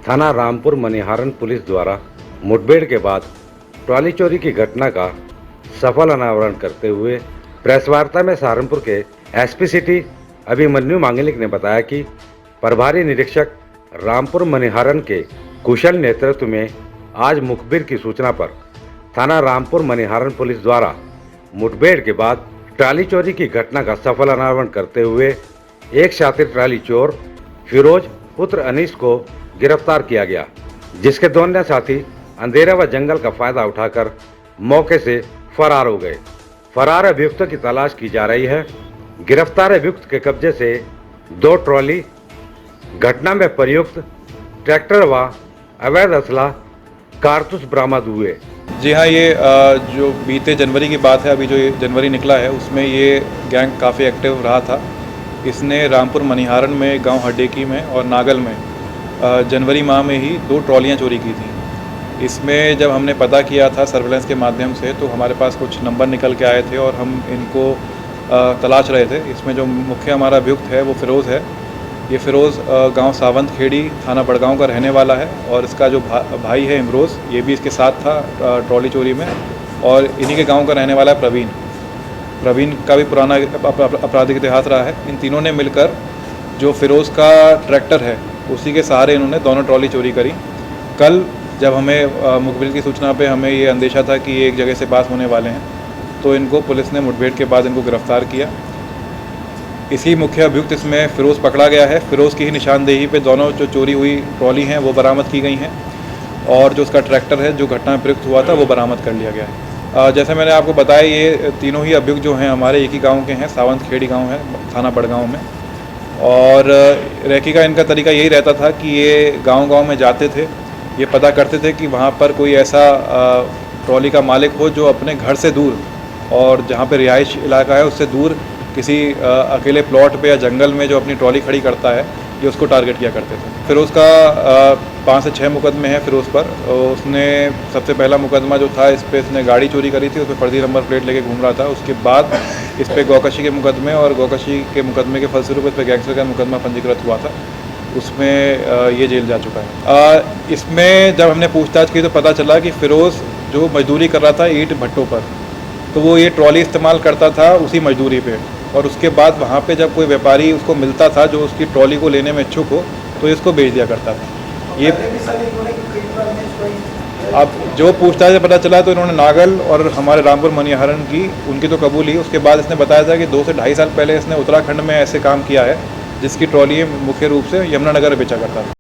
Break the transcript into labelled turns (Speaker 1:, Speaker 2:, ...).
Speaker 1: थाना रामपुर मनिहारन पुलिस द्वारा मुठभेड़ के बाद ट्रॉली चोरी की घटना का सफल अनावरण करते हुए प्रेस वार्ता में सहारनपुर के एसपी सिटी अभिमन्यु मांगलिक ने बताया कि प्रभारी निरीक्षक रामपुर मनिहारन के कुशल नेतृत्व में आज मुखबिर की सूचना पर थाना रामपुर मनिहारन पुलिस द्वारा मुठभेड़ के बाद ट्राली चोरी की घटना का सफल अनावरण करते हुए एक शातिर ट्राली चोर फिरोज पुत्र अनीस को गिरफ्तार किया गया, जिसके दोनों साथी अंधेरा व जंगल का फायदा उठाकर मौके से फरार हो गए। फरार अभियुक्तों की तलाश की जा रही है। गिरफ्तार अभियुक्त के कब्जे से 2 ट्रॉली, घटना में प्रयुक्त ट्रैक्टर व अवैध असला कारतूस बरामद हुए।
Speaker 2: जी हाँ, ये जो बीते जनवरी की बात है, अभी जो जनवरी निकला है उसमें ये गैंग काफ़ी एक्टिव रहा था। इसने रामपुर मनिहारन में, गांव हड्डेकी में और नागल में जनवरी माह में ही 2 ट्रॉलियाँ चोरी की थी। इसमें जब हमने पता किया था सर्वेलेंस के माध्यम से, तो हमारे पास कुछ नंबर निकल के आए थे और हम इनको तलाश रहे थे। इसमें जो मुख्य हमारा अभियुक्त है वो फ़िरोज़ है। ये फ़िरोज़ गांव सावंत खेड़ी, थाना बड़गांव का रहने वाला है और इसका जो भाई है इमरोज़, ये भी इसके साथ था ट्रॉली चोरी में। और इन्हीं के गांव का रहने वाला है प्रवीण का भी पुराना आपराधिक इतिहास रहा है। इन तीनों ने मिलकर जो फ़िरोज़ का ट्रैक्टर है उसी के सहारे इन्होंने दोनों ट्रॉली चोरी करी। कल जब हमें मुखबिर की सूचना पे हमें ये अंदेशा था कि ये एक जगह से पास होने वाले हैं, तो इनको पुलिस ने मुठभेड़ के बाद इनको गिरफ्तार किया। इसी मुख्य अभियुक्त इसमें फ़िरोज़ पकड़ा गया है। फ़िरोज़ की ही निशानदेही पे दोनों जो चोरी हुई ट्रॉली हैं वो बरामद की गई हैं और जो उसका ट्रैक्टर है जो घटना में प्रयुक्त हुआ था वो बरामद कर लिया गया है। जैसे मैंने आपको बताया, ये तीनों ही अभियुक्त जो हैं हमारे एक ही गाँव के हैं, सावंत खेड़ी गाँव है, थाना बड़गांव में। और रेकी का इनका तरीका यही रहता था कि ये गांव-गांव में जाते थे, ये पता करते थे कि वहाँ पर कोई ऐसा ट्रॉली का मालिक हो जो अपने घर से दूर और जहाँ पे रिहाइश इलाका है उससे दूर किसी अकेले प्लॉट पे या जंगल में जो अपनी ट्रॉली खड़ी करता है, ये उसको टारगेट किया करते थे। फिर उसका 5 से 6 मुकदमे हैं फ़िरोज़ पर। उसने सबसे पहला मुकदमा जो था, इस पर इसने गाड़ी चोरी करी थी, उस पर फर्जी नंबर प्लेट लेके घूम रहा था। उसके बाद इस पर गौकशी के मुकदमे और गौकशी के मुकदमे के फलस्वरूप इस पर गैंगस्टर का मुकदमा पंजीकृत हुआ था, उसमें ये जेल जा चुका है। इसमें जब हमने पूछताछ की तो पता चला कि फ़िरोज़ जो मजदूरी कर रहा था ईंट भट्टों पर, तो वो ये ट्रॉली इस्तेमाल करता था उसी मजदूरी पे। और उसके बाद वहाँ पे जब कोई व्यापारी उसको मिलता था जो उसकी ट्रॉली को लेने में इच्छुक हो, तो इसको बेच दिया करता था। ये अब जो पूछताछ से पता चला तो इन्होंने नागल और हमारे रामपुर मनिहारन की उनकी तो कबूली। उसके बाद इसने बताया था कि 2 से ढाई साल पहले इसने उत्तराखंड में ऐसे काम किया है जिसकी ट्रॉली मुख्य रूप से यमुनानगर बेचा करता था।